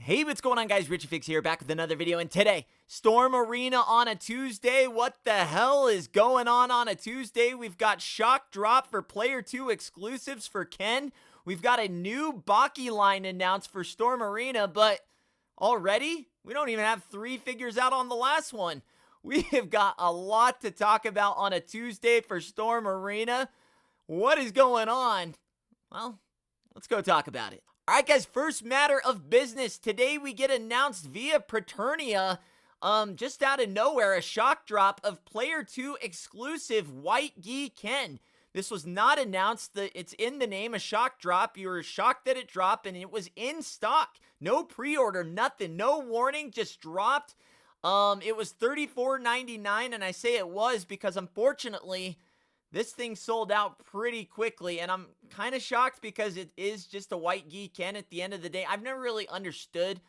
Hey, what's going on, guys? Richie Fix here, back with another video, and today, Storm Arena on a Tuesday. What the hell is going on a Tuesday? We've got Shock Drop for Player 2 exclusives for Ken. We've got a new Baki line announced for Storm Arena, but already, we don't even have 3 figures out on the last one. We have got a lot to talk about on a Tuesday for Storm Arena. What is going on? Well, let's go talk about it. Alright guys, first matter of business. Today we get announced via Preternia, just out of nowhere, a shock drop of Player 2 exclusive White Gi Ken. This was not announced, it's in the name, a shock drop. You were shocked that it dropped and it was in stock. No pre-order, nothing, no warning, just dropped. It was $34.99, and I say it was because unfortunately, this thing sold out pretty quickly, and I'm kind of shocked because it is just a White Gi Ken at the end of the day. I've never really understood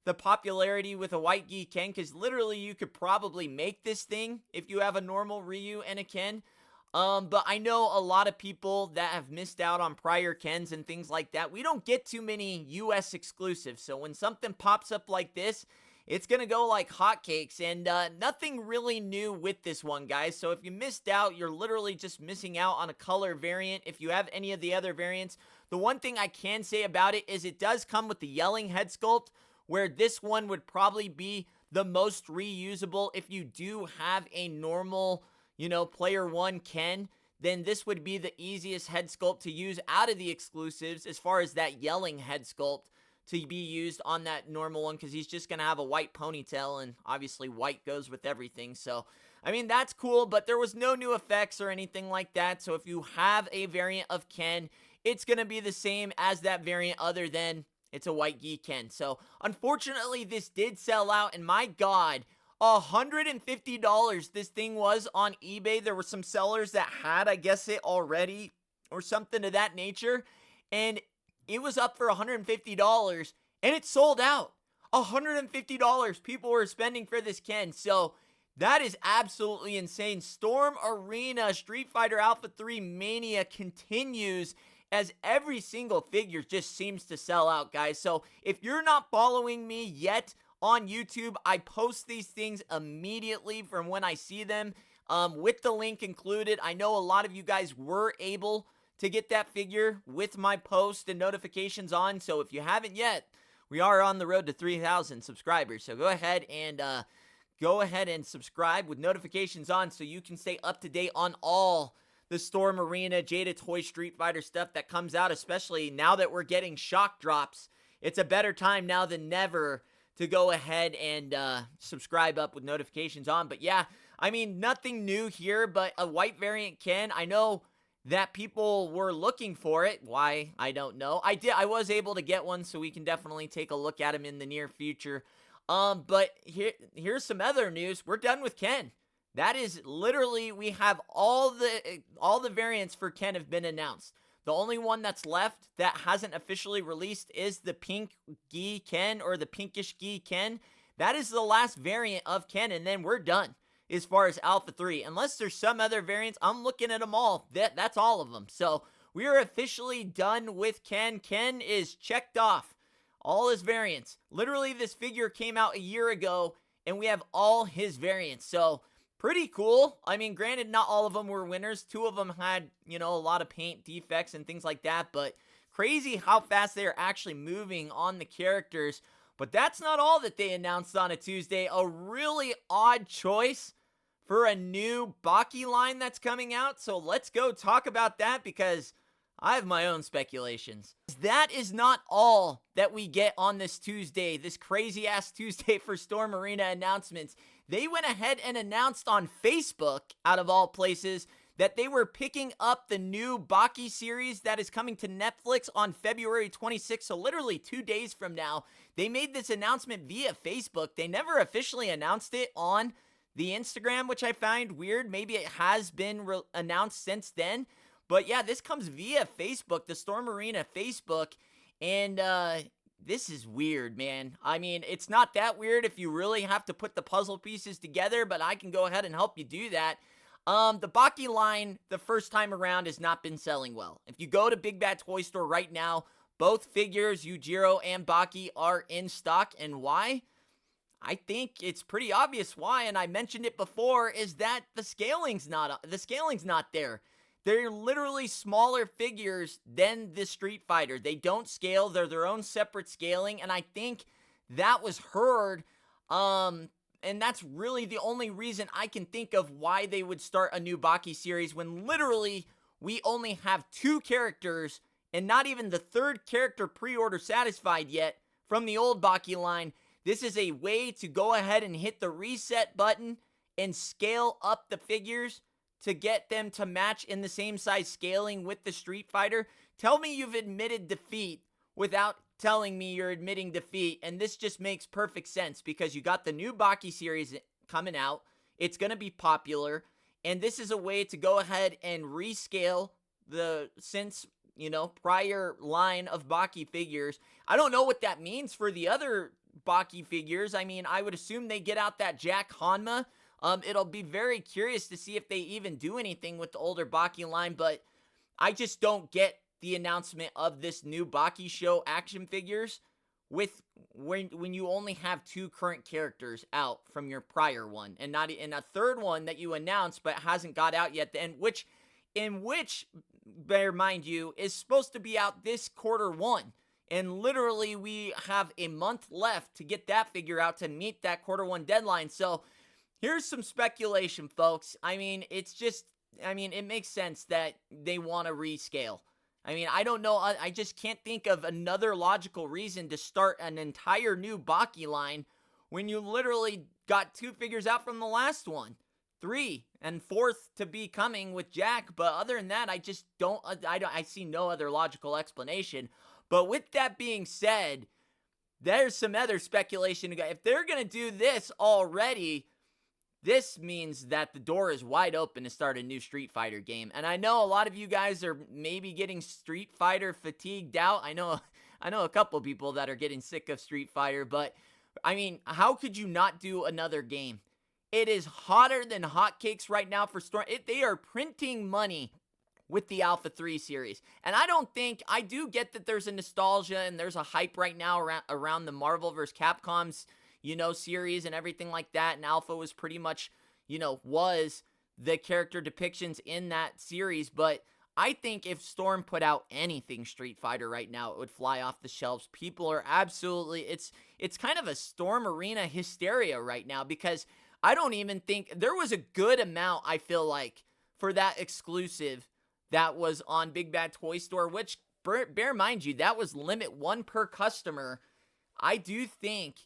the popularity with a White Gi Ken, because literally you could probably make this thing if you have a normal Ryu and a Ken. But I know a lot of people that have missed out on prior Kens and things like that. We don't get too many US exclusives, so when something pops up like this, it's going to go like hotcakes, and nothing really new with this one, guys. So if you missed out, you're literally just missing out on a color variant. If you have any of the other variants, the one thing I can say about it is it does come with the yelling head sculpt, where this one would probably be the most reusable. If you do have a normal, Player 1 Ken, then this would be the easiest head sculpt to use out of the exclusives as far as that yelling head sculpt to be used on that normal one, because he's just going to have a white ponytail, and obviously white goes with everything. So, I mean, that's cool, but there was no new effects or anything like that. So if you have a variant of Ken, it's going to be the same as that variant, other than it's a White Gi Ken. So, unfortunately, this did sell out, and my God, $150 this thing was on eBay. There were some sellers that had, I guess, it already or something of that nature, and it was up for $150, and it sold out. $150 people were spending for this Ken, so that is absolutely insane. Storm Arena Street Fighter Alpha 3 Mania continues as every single figure just seems to sell out, guys. So if you're not following me yet on YouTube, I post these things immediately from when I see them, with the link included. I know a lot of you guys were able to get that figure with my post and notifications on. So if you haven't yet, we are on the road to 3,000 subscribers. So go ahead and subscribe with notifications on, so you can stay up to date on all the Storm Arena, Jada Toy Street Fighter stuff that comes out, especially now that we're getting shock drops. It's a better time now than never to go ahead and subscribe up with notifications on. But yeah, I mean, nothing new here, but a white variant Ken. I know that people were looking for it. Why? I don't know. I was able to get one, so we can definitely take a look at him in the near future. But here's some other news. We're done with Ken. That is literally, we have all the variants for Ken have been announced. The only one that's left that hasn't officially released is the pink Gi Ken, or the pinkish Gi Ken. That is the last variant of Ken, and then we're done as far as Alpha 3. Unless there's some other variants, I'm looking at them all. That's all of them. So we are officially done with Ken. Ken is checked off all his variants. Literally, this figure came out a year ago, and we have all his variants. So pretty cool. I mean, granted, not all of them were winners. 2 of them had, a lot of paint defects and things like that. But crazy how fast they are actually moving on the characters. But that's not all that they announced on a Tuesday. A really odd choice for a new Baki line that's coming out. So let's go talk about that, because I have my own speculations. That is not all that we get on this Tuesday, this crazy ass Tuesday for Storm Arena announcements. They went ahead and announced on Facebook, out of all places, that they were picking up the new Baki series that is coming to Netflix on February 26th, so literally 2 days from now. They made this announcement via Facebook. They never officially announced it on the Instagram, which I find weird. Maybe it has been announced since then. But yeah, this comes via Facebook, the Storm Arena Facebook, and this is weird, man. I mean, it's not that weird if you really have to put the puzzle pieces together, but I can go ahead and help you do that. The Baki line, the first time around, has not been selling well. If you go to Big Bad Toy Store right now, both figures, Yujiro and Baki, are in stock. And why? I think it's pretty obvious why, and I mentioned it before, is that the scaling's not there. They're literally smaller figures than the Street Fighter. They don't scale. They're their own separate scaling, and I think that was heard. And that's really the only reason I can think of why they would start a new Baki series when literally we only have 2 characters and not even the 3rd character pre-order satisfied yet from the old Baki line. This is a way to go ahead and hit the reset button and scale up the figures to get them to match in the same size scaling with the Street Fighter. Tell me you've admitted defeat without telling me you're admitting defeat, and this just makes perfect sense because you got the new Baki series coming out. It's going to be popular, and this is a way to go ahead and rescale the prior line of Baki figures. I don't know what that means for the other Baki figures. I mean, I would assume they get out that Jack Hanma. It'll be very curious to see if they even do anything with the older Baki line, but I just don't get the announcement of this new Baki show action figures with when you only have 2 current characters out from your prior one, and not in a 3rd one that you announced but hasn't got out yet, and which bear mind you is supposed to be out this Q1. And literally, we have a month left to get that figure out to meet that Q1 deadline. So, here's some speculation, folks. I mean, it makes sense that they want to rescale. I mean, I don't know. I just can't think of another logical reason to start an entire new Baki line when you literally got 2 figures out from the last one. 3 and 4th to be coming with Jack. But other than that, I see no other logical explanation. But with that being said, there's some other speculation. If they're going to do this already, this means that the door is wide open to start a new Street Fighter game. And I know a lot of you guys are maybe getting Street Fighter fatigued out. I know a couple people that are getting sick of Street Fighter, but I mean, how could you not do another game? It is hotter than hotcakes right now for Storm. They are printing money with the Alpha 3 series. And I do get that there's a nostalgia and there's a hype right now around the Marvel vs. Capcom's, series and everything like that. And Alpha was pretty much, was the character depictions in that series. But I think if Storm put out anything Street Fighter right now, it would fly off the shelves. People are absolutely, it's kind of a Storm Arena hysteria right now because I don't even think, there was a good amount, I feel like, for that exclusive that was on Big Bad Toy Store, which, bear mind you, that was limit 1 per customer. I do think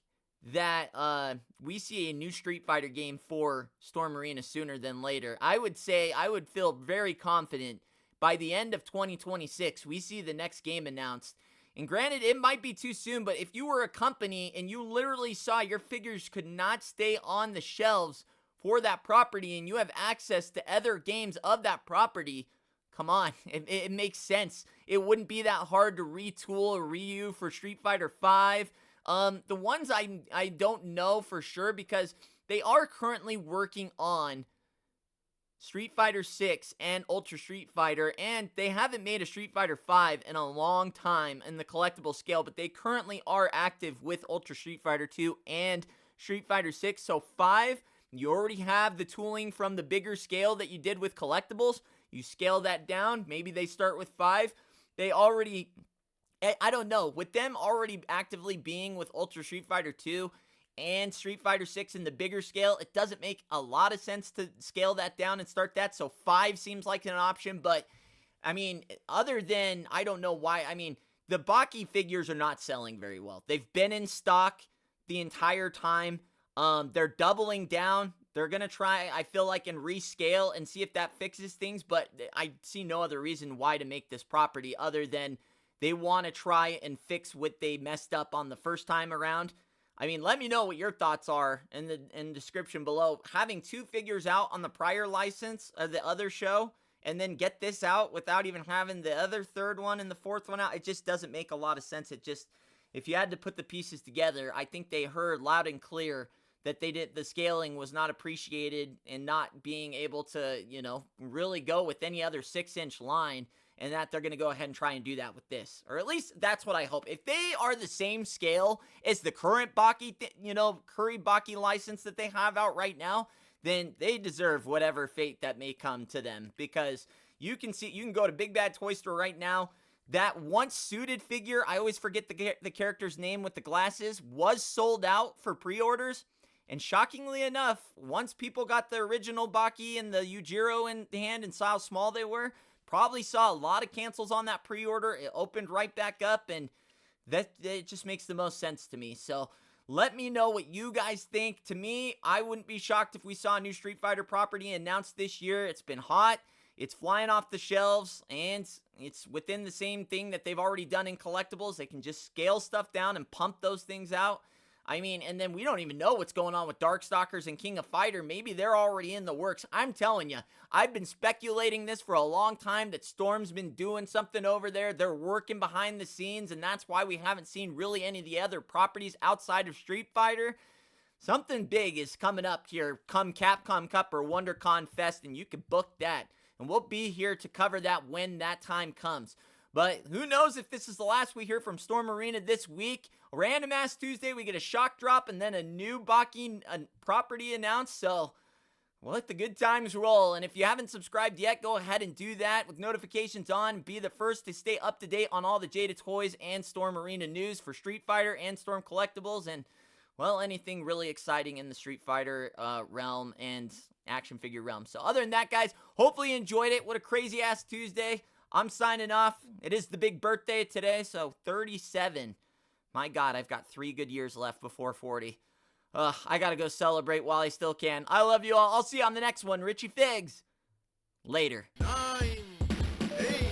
that we see a new Street Fighter game for Storm Arena sooner than later. I would feel very confident by the end of 2026, we see the next game announced. And granted, it might be too soon, but if you were a company and you literally saw your figures could not stay on the shelves for that property and you have access to other games of that property, come on, it makes sense. It wouldn't be that hard to retool Ryu for Street Fighter V. The ones I don't know for sure because they are currently working on Street Fighter 6 and Ultra Street Fighter, and they haven't made a Street Fighter 5 in a long time in the collectible scale, but they currently are active with Ultra Street Fighter 2 and Street Fighter 6. So 5, you already have the tooling from the bigger scale that you did with collectibles. You scale that down. Maybe they start with 5. They already, I don't know, with them already actively being with Ultra Street Fighter 2 and Street Fighter 6 in the bigger scale, it doesn't make a lot of sense to scale that down and start that. So 5 seems like an option, but I mean, other than, I don't know why, I mean, the Baki figures are not selling very well. They've been in stock the entire time. They're doubling down. They're going to try, I feel like, and rescale and see if that fixes things, but I see no other reason why to make this property other than they want to try and fix what they messed up on the first time around. I mean, let me know what your thoughts are in the description below. Having 2 figures out on the prior license of the other show and then get this out without even having the other 3rd one and the 4th one out, it just doesn't make a lot of sense. It just, if you had to put the pieces together, I think they heard loud and clear that the scaling was not appreciated and not being able to, really go with any other 6-inch line. and that they're going to go ahead and try and do that with this. Or at least that's what I hope. If they are the same scale as the current Baki, Curry Baki license that they have out right now, then they deserve whatever fate that may come to them. Because you can go to Big Bad Toy Store right now. That once suited figure, I always forget the character's name with the glasses, was sold out for pre-orders. And shockingly enough, once people got the original Baki and the Yujiro in hand and saw how small they were, probably saw a lot of cancels on that pre-order. It opened right back up, and it just makes the most sense to me. So let me know what you guys think. To me, I wouldn't be shocked if we saw a new Street Fighter property announced this year. It's been hot. It's flying off the shelves, and it's within the same thing that they've already done in collectibles. They can just scale stuff down and pump those things out. I mean, and then we don't even know what's going on with Darkstalkers and King of Fighter. Maybe they're already in the works. I'm telling you, I've been speculating this for a long time, that Storm's been doing something over there. They're working behind the scenes, and that's why we haven't seen really any of the other properties outside of Street Fighter. Something big is coming up here come Capcom Cup or WonderCon Fest, and you can book that. And we'll be here to cover that when that time comes. But who knows if this is the last we hear from Storm Arena this week. Random Ass Tuesday, we get a shock drop and then a new Baki property announced. So we'll let the good times roll. And if you haven't subscribed yet, go ahead and do that with notifications on. Be the first to stay up to date on all the Jada Toys and Storm Arena news for Street Fighter and Storm Collectibles. And, well, anything really exciting in the Street Fighter realm and action figure realm. So other than that, guys, hopefully you enjoyed it. What a crazy ass Tuesday. I'm signing off. It is the big birthday today, so 37. My God, I've got 3 good years left before 40. I gotta go celebrate while I still can. I love you all. I'll see you on the next one. Richie Figs. Later. 9, 8